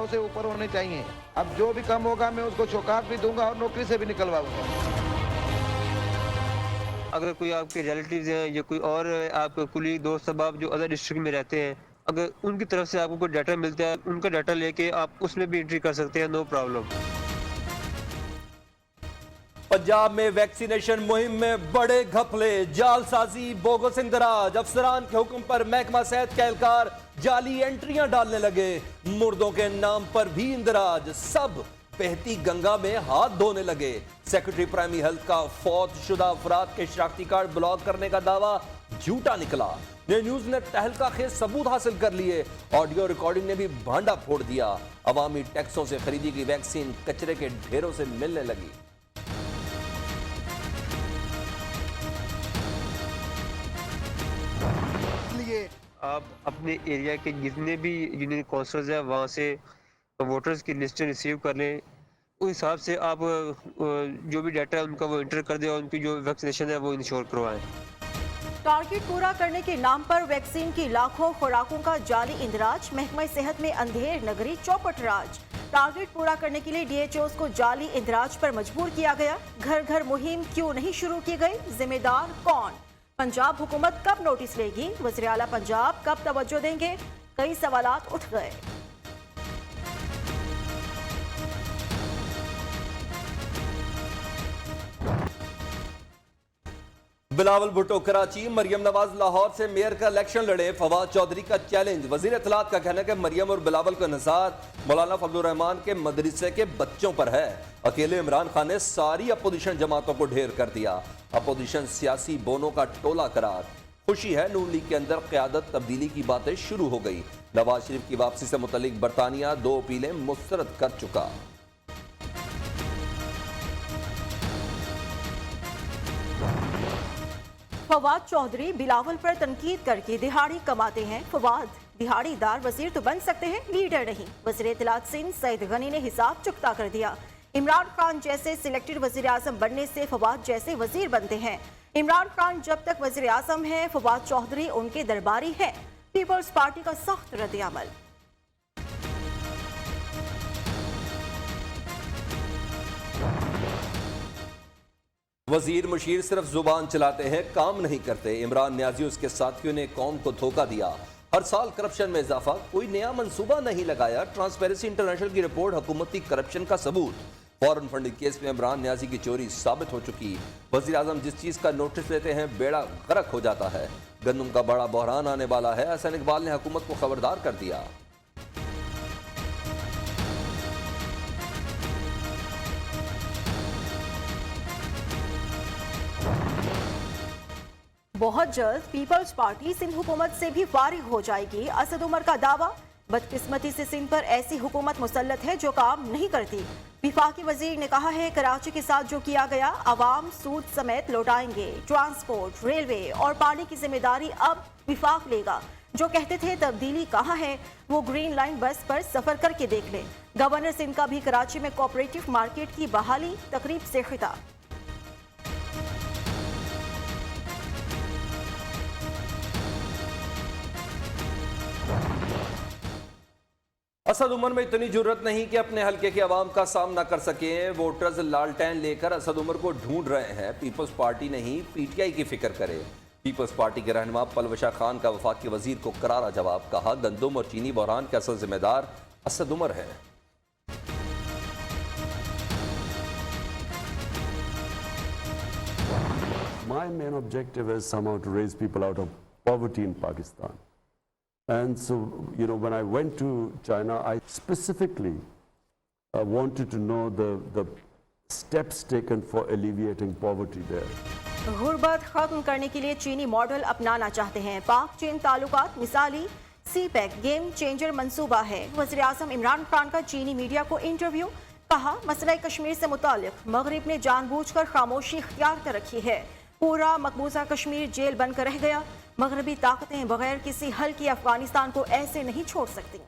सौ से ऊपर होने चाहिए। अब जो भी कम होगा मैं उसको शौकात भी दूंगा और नौकरी से भी निकलवाऊंगा। अगर कोई आपके रिलेटिव्स हैं या कोई और आपके कुलीग दोस्त अब जो अदर डिस्ट्रिक्ट में रहते हैं, अगर उनकी तरफ से आपको कोई डाटा मिलता है, उनका डाटा लेके आप उसमें भी एंट्री कर सकते हैं, नो प्रॉब्लम। पंजाब में वैक्सीनेशन मुहिम में बड़े घपले, जालसाजी, बोगस इंदराज। अफसरान के हुक्म पर महकमा सेहत के एहलकार जाली एंट्रियां डालने लगे। मुर्दों के नाम पर भी इंदराज। सब बहती गंगा में हाथ धोने लगे। सेक्रेटरी प्राइमरी हेल्थ का फौत शुदा अफराद के शनाख्ती कार्ड ब्लॉक करने का दावा झूठा निकला। न्यूज ने तहलका खेज सबूत हासिल कर लिए। ऑडियो रिकॉर्डिंग ने भी भांडा फोड़ दिया। अवामी टैक्सों से खरीदी गई वैक्सीन कचरे के ढेरों से मिलने लगी। आप अपने एरिया के जितने भी यूनियन काउंसिलर्स हैं वहाँ से वोटर्स की लिस्ट रिसीव कर लें। उस हिसाब से आप जो भी डाटा है उनका वो इंटर कर दें और उनकी जो वैक्सीनेशन है वो इंश्योर करवाएं। टारगेट पूरा करने के नाम पर वैक्सीन की लाखों खुराकों का जाली इंदराज। महकमा सेहत में अंधेर नगरी चौपट राज। टारगेट पूरा करने के लिए डीएचओस को जाली इंदराज पर मजबूर किया गया। घर घर मुहिम क्यों नहीं शुरू की गई? जिम्मेदार कौन? पंजाब हुकूमत कब नोटिस लेगी? वज़ीर आला पंजाब कब तवज्जो देंगे? कई सवालात उठ गए। बिलावल भुट्टो कराची, मरियम नवाज लाहौर से मेयर का इलेक्शन लड़े। फवाद चौधरी का चैलेंज। वजीर इत्तलात का कहना है कि मरियम और बिलावल का निसार मौलाना फजलुर रहमान के मदरसे के बच्चों पर है। अकेले इमरान खान ने सारी अपोजिशन जमातों को ढेर कर दिया। अपोजिशन सियासी बोनों का टोला करार। खुशी है नून लीग के अंदर क़यादत तब्दीली की बातें शुरू हो गई। नवाज शरीफ की वापसी से मुतल्लिक बरतानिया 2 अपीलें मुस्तरद कर चुका। फवाद चौधरी बिलावल पर तनकीद करके दिहाड़ी कमाते हैं। फवाद दिहाड़ीदार वजीर तो बन सकते हैं, लीडर नहीं। वज़ीर इत्तलात सिंध सईद गनी ने हिसाब चुकता कर दिया। इमरान खान जैसे सिलेक्टेड वज़ीर आज़म बनने से फवाद जैसे वजीर बनते हैं। इमरान खान जब तक वज़ीर आज़म है, फवाद चौधरी उनके दरबारी है। पीपल्स पार्टी का सख्त रद्द-ए-अमल। वजीर मुशीर सिर्फ जुबान चलाते हैं, काम नहीं करते। इमरान न्याजी उसके साथियों ने कौम को धोखा दिया। हर साल करप्शन में इजाफा, कोई नया मंसूबा नहीं लगाया। ट्रांसपेरेंसी इंटरनेशनल की रिपोर्ट हुकूमती करप्शन का सबूत। फॉरेन फंडिंग केस में इमरान न्याजी की चोरी साबित हो चुकी। वजीर आजम जिस चीज का नोटिस लेते हैं बेड़ा गर्क हो जाता है। गंदम का बड़ा बहरान आने वाला है। हसन इकबाल ने हुकूमत को खबरदार कर दिया। बहुत जल्द पीपल्स पार्टी सिंध हुकूमत से भी फारिग हो जाएगी। असद उमर का दावा। बदकिस्मती से सिंध पर ऐसी हुकूमत मुसल्लत है जो काम नहीं करती। विफाकी वजीर ने कहा है कराची के साथ जो किया गया अवाम सूद समेत लौटाएंगे। ट्रांसपोर्ट, रेलवे और पानी की जिम्मेदारी अब विफाक लेगा। जो कहते थे तब्दीली कहाँ है, वो ग्रीन लाइन बस पर सफर करके देख लें। गवर्नर सिंध का भी कराची में कोऑपरेटिव मार्केट की बहाली तकरीब से खिताब। असद उमर में इतनी जरूरत नहीं कि अपने हलके के अवाम का सामना कर सकें। वोटर्स लालटेन लेकर असद उमर को ढूंढ रहे हैं। पीपल्स पार्टी नहीं, पीटीआई की फिक्र करे। पीपल्स पार्टी के रहनुमा पलवशा खान का वफाकी वजीर को करारा जवाब। कहा गंदम और चीनी बहरान के असल जिम्मेदार असद उमर है। My main objective is somehow to raise people out of poverty in Pakistan. And so, you know, when I went to China, I specifically wanted to know the steps taken for alleviating poverty there. गुर्बत खत्म करने के लिए चीनी model अपनाना चाहते हैं। पाक चीन ताल्लुकात मिसाली सीपैक गेम चेंजर मंसूबा है। वज़ीर आज़म इमरान खान का चीनी मीडिया को इंटरव्यू। कहा मसला कश्मीर से मुताल्लिक मगरिब ने जानबूझकर खामोशी इख्तियार कर रखी है। पूरा मकबूजा कश्मीर जेल बनकर रह गया। मगरबी ताकतें बगैर किसी हल के अफगानिस्तान को ऐसे नहीं छोड़ सकती।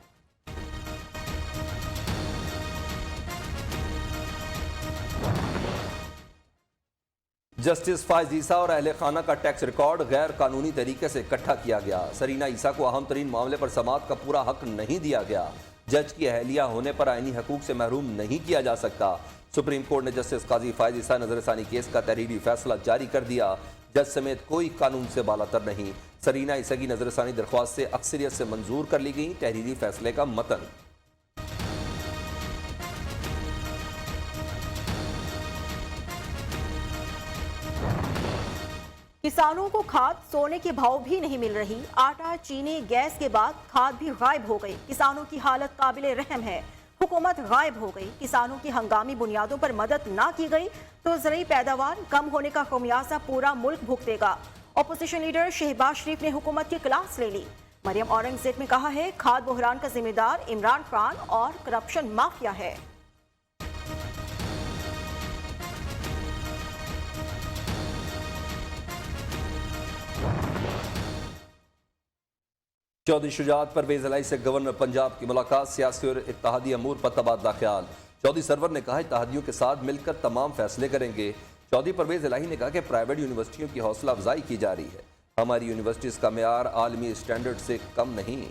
जस्टिस फायज ईसा और अहले खाना का टैक्स रिकॉर्ड गैर कानूनी तरीके से इकट्ठा किया गया। सरीना ईसा को अहम तरीन मामले पर समाअत का पूरा हक नहीं दिया गया। जज की अहलिया होने पर आईनी हकूक से महरूम नहीं किया जा सकता। सुप्रीम कोर्ट ने जस्टिस काजी फायज ईसा नजरसानी केस का तहरीरी फैसला जारी कर दिया। जज समेत कोई कानून से बालातर नहीं। सरीना ईसा की नजरसानी दरख्वास्त से अक्सरियत से मंजूर कर ली गई। तहरीरी फैसले का मतन। किसानों को खाद सोने के भाव भी नहीं मिल रही। आटा, चीनी, गैस के बाद खाद भी गायब हो गई। किसानों की हालत काबिले रहम है। हुकूमत गायब हो गई। किसानों की हंगामी बुनियादों पर मदद ना की गई तो ज़रूरी पैदावार कम होने का खमियाजा पूरा मुल्क भुगतेगा। अपोजिशन लीडर शहबाज शरीफ ने हुकूमत की क्लास ले ली। मरियम औरंगजेब ने कहा है खाद बहरान का जिम्मेदार इमरान खान और करप्शन माफिया है। चौधरी शुजात परवेज इलाही से गवर्नर पंजाब की मुलाकात। सियासी और इत्तेहादी अमूर पर तबादला ख्याल। चौधरी सरवर ने कहा इत्तेहादियों के साथ मिलकर तमाम फैसले करेंगे। चौधरी परवेज इलाही ने कहा कि प्राइवेट यूनिवर्सिटियों की हौसला अफजाई की जा रही है। हमारी यूनिवर्सिटीज का मेयार आलमी स्टैंडर्ड से कम नहीं।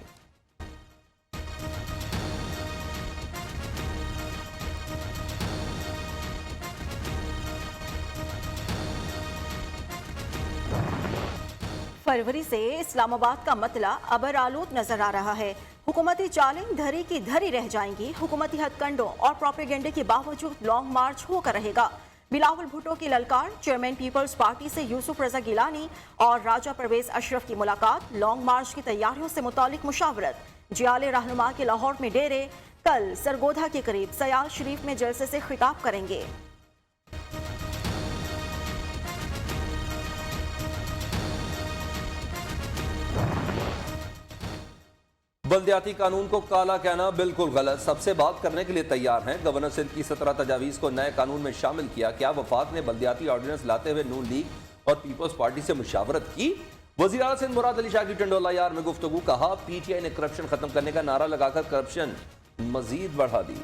फरवरी से इस्लामाबाद का मतला अबर आलूद नजर आ रहा है। हुकूमती चालें धरी की धरी रह जाएंगी। हुकूमती हथकंडों और प्रोपेगेंडे के बावजूद लॉन्ग मार्च होकर रहेगा। बिलावल भुट्टो की ललकार। चेयरमैन पीपल्स पार्टी से यूसुफ रजा गिलानी और राजा परवेज अशरफ की मुलाकात। लॉन्ग मार्च की तैयारियों से मुतालिक मुशावरत। जियाले रहनुमा के लाहौर में डेरे। कल सरगोधा के करीब सयाल शरीफ में जलसे से खिताब करेंगे। बल्दियाती कानून को काला कहना बिल्कुल गलत। सबसे बात करने के लिए तैयार हैं। गवर्नर सिंध की 17 तजावीज़ को नए कानून में शामिल किया। क्या वफाक ने बल्दियाती ऑर्डिनेंस लाते हुए नून लीग और पीपल्स पार्टी से मुशावरत की? वज़ीर आला सिंध मुराद अली शाह की टंडोला यार में गुफ्तगू। कहा पीटीआई ने करप्शन खत्म करने का नारा लगाकर करप्शन मजीद बढ़ा दी।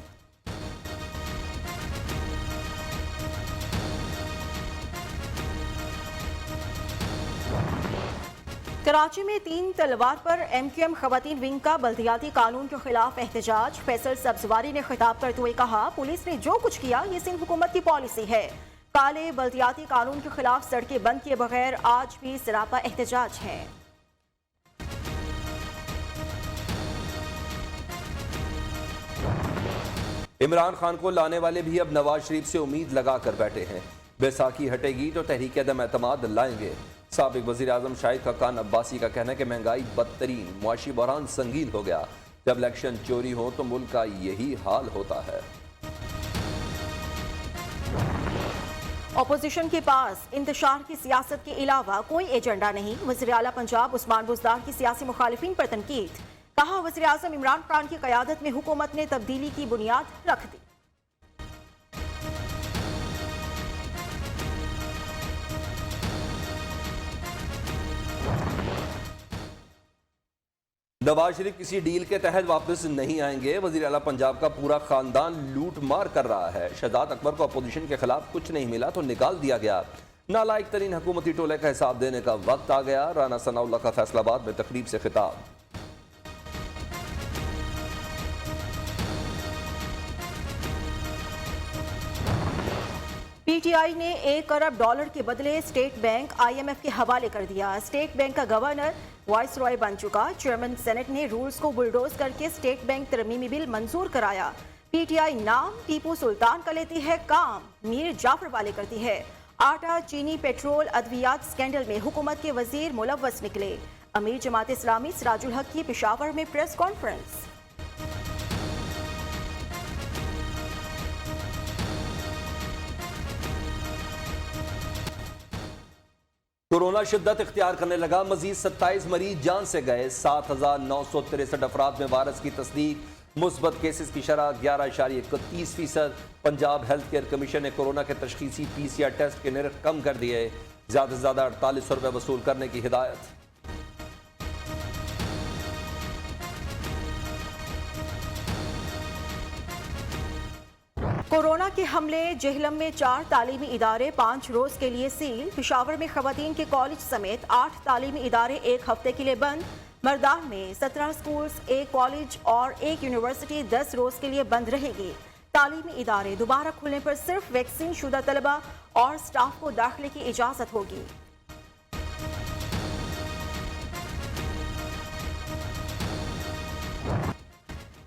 कराची में 3 तलवार पर MQM खवातीन विंग का बल्दियाती कानून के खिलाफ एहतजाज। फैसल सब्जवारी ने खिताब करते हुए कहा पुलिस ने जो कुछ किया ये सिंध हुकूमत की पॉलिसी है। काले बल्दियाती कानून के खिलाफ सड़कें बंद किए बगैर आज भी सरापा एहतजाज है। इमरान खान को लाने वाले भी अब नवाज शरीफ से उम्मीद लगा कर बैठे हैं। बैसाखी हटेगी तो तहरीक अदम एतमाद लाएंगे। साबिक वज़ीर आज़म शाहिद खकान अब्बासी का कहना है कि महंगाई बदतरीन, मुआशी बहरान संगीन हो गया। जब इलेक्शन चोरी हो तो मुल्क का यही हाल होता है। अपोजिशन के पास इंतशार की सियासत के अलावा कोई एजेंडा नहीं। वज़ीर आला पंजाब उस्मान बुज़दार की सियासी मुखालिफिन पर तनकीद। कहा वज़ीर आज़म इमरान खान की क़यादत में हुकूमत ने तब्दीली की बुनियाद रख दी। नवाज शरीफ किसी डील के तहत वापस नहीं आएंगे। वज़ीर आला पंजाब का पूरा खानदान लूट मार कर रहा है। शहजाद अकबर को अपोजिशन के खिलाफ कुछ नहीं मिला तो निकाल दिया गया। नालायक तरीन हुकूमती टोले का हिसाब देने का वक्त आ गया। राना सनाउल्लाह का फैसलाबाद में तकरीब से खिताब। पीटीआई ने $1 अरब के बदले स्टेट बैंक IMF के हवाले कर दिया। स्टेट बैंक का गवर्नर वाइस रॉय बन चुका। चेयरमैन सेनेट ने रूल्स को बुलडोज करके स्टेट बैंक तरमीमी बिल मंजूर कराया। पीटीआई नाम टीपू सुल्तान का लेती है, काम मीर जाफर वाले करती है। आटा, चीनी, पेट्रोल, अद्वियात स्कैंडल में हुकूमत के वजीर मुलव्वस निकले। अमीर जमात इस्लामी सिराजुल हक की पेशावर में प्रेस कॉन्फ्रेंस। कोरोना शिद्दत इख्तियार करने लगा। मजीद 27 मरीज जान से गए। 7,963 अफराद में वायरस की तस्दीक। मुस्बत केसेस की शरह 11.31%। पंजाब हेल्थ केयर कमीशन ने कोरोना के तशखीसी PCR टेस्ट के निर्ख कम कर दिए। ज्यादा से ज्यादा 4800 रुपये वसूल करने की हिदायत। कोरोना के हमले। जेहलम में 4 तालीमी इदारे 5 रोज के लिए सील। पेशावर में खवातीन के कॉलेज समेत 8 तालीमी इदारे 1 हफ्ते के लिए बंद। मर्दान में 17 स्कूल्स, 1 कॉलेज और 1 यूनिवर्सिटी 10 रोज के लिए बंद रहेगी। तालीमी इदारे दोबारा खुलने पर सिर्फ वैक्सीन शुदा तलबा और स्टाफ को दाखिले की इजाजत होगी।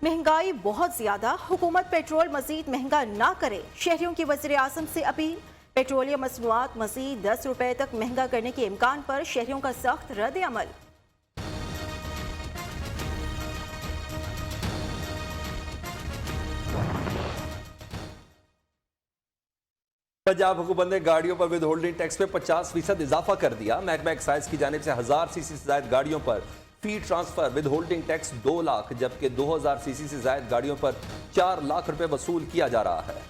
महंगाई बहुत ज्यादा, हुकूमत पेट्रोल मजीद महंगा ना करे, शहरियों की वज़ीर आज़म से अपील। पेट्रोलियम मसनूआत मजीद 10 रुपए तक महंगा करने के इम्कान पर शहरियों का सख्त रद्द अमल। पंजाब हुकूमत ने गाड़ियों पर विद होल्डिंग टैक्स में 50% इजाफा कर दिया। महकमा एक्साइज की जानिब से 1000 सीसी से ज्यादा गाड़ियों पर fee transfer withholding tax 2 lakh, जबकि 2000 सीसी से ज्यादा गाड़ियों पर 4 लाख रुपए वसूल किया जा रहा है।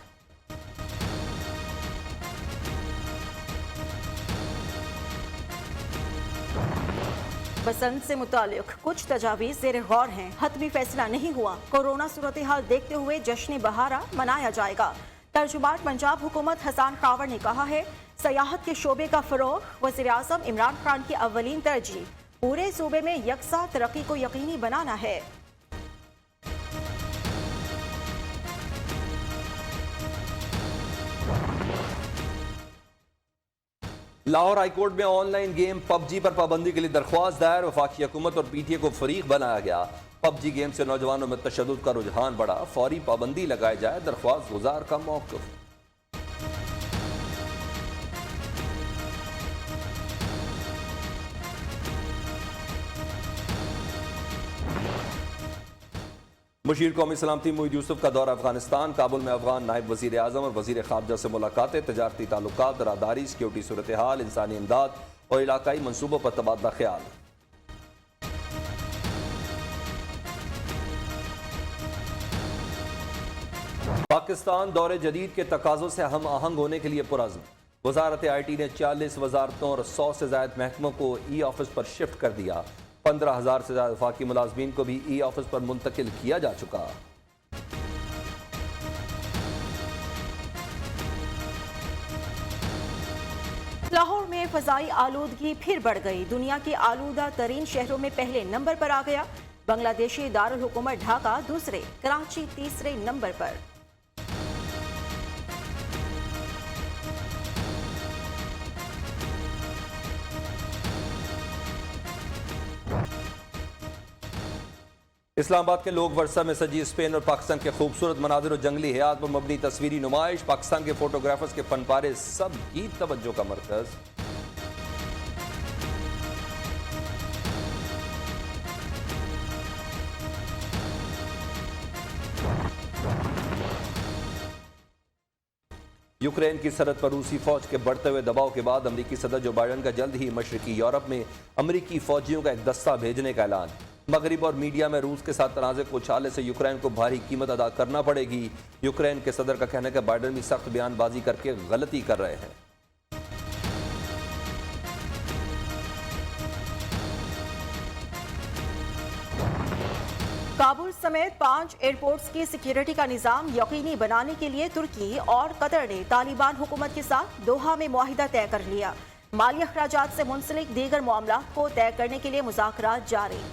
बसंत से मुतालिक कुछ तजावीज़ ज़ेर गौर हैं, हतमी फैसला नहीं हुआ। कोरोना सूरत हाल देखते हुए जश्न बहारा मनाया जाएगा। तर्जुमान पंजाब हुकूमत हसन खावर ने कहा है, सयाहत के शोबे का फरोग वज़ीर आज़म इमरान खान की अव्वलीन तरजीह, पूरे सूबे में यकसा तरक्की को यकीनी बनाना है। लाहौर हाईकोर्ट में ऑनलाइन गेम पबजी पर पाबंदी के लिए दरख्वास्त दायर। वफाकी हुकूमत और पीटीए को फरीक बनाया गया। पबजी गेम से नौजवानों में तशद्दुद का रुझान बढ़ा, फौरी पाबंदी लगाई जाए, दरख्वास्त गुजार का मौक़िफ़। मुशीर कौमी सलामती मोईद यूसुफ का दौरा अफगानिस्तान। काबुल में अफगान नायब वज़ीर आज़म और वज़ीर ख़ारजा से मुलाकातें, तजारती ताल्लुकात, दरादारी, सिक्योरिटी सूरत हाल, इंसानी इमदाद और इलाकाई मनसूबों पर तबादला ख्याल। पाकिस्तान दौरे जदीद के तकाज़ों से हम आहंग होने के लिए पुरज़्म। वज़ारत IT ने 40 वज़ारतों और 100 से ज़ायद महकमों को ई ऑफिस पर शिफ्ट कर दिया। 15,000 से ज़्यादा वफाकी मुलाजमीन को भी ई ऑफिस पर मुंतकिल किया जा चुका। लाहौर में फ़ज़ाई आलूदगी फिर बढ़ गई, दुनिया के आलूदा तरीन शहरों में पहले नंबर पर आ गया। बांग्लादेशी दारुल हुकूमत ढाका दूसरे, कराची तीसरे नंबर पर। इस्लामाबाद के लोक वर्सा में सजी स्पेन और पाकिस्तान के खूबसूरत मनाजिर और जंगली हयात पर मबनी तस्वीरी नुमाइश। पाकिस्तान के फोटोग्राफर्स के फनपारे सब की तवज्जो का मरकज। यूक्रेन की सरहद पर रूसी फौज के बढ़ते हुए दबाव के बाद अमरीकी सदर जो बाइडन का जल्द ही मशरकी यूरोप में अमरीकी फौजियों का एक दस्ता भेजने का ऐलान। मगरिब और मीडिया में रूस के साथ तनाज़े को उछालने से यूक्रेन को भारी कीमत अदा करना पड़ेगी। यूक्रेन के सदर का कहना है कि बाइडन भी सख्त बयानबाजी करके गलती कर रहे हैं। काबुल समेत 5 एयरपोर्ट्स की सिक्योरिटी का निजाम यकीनी बनाने के लिए तुर्की और कतर ने तालिबान हुकूमत के साथ दोहा में मुआहिदा तय कर लिया। माली अखराजात से मुंसलिक दीगर मामला को तय करने के लिए मुज़ाकरात जारी।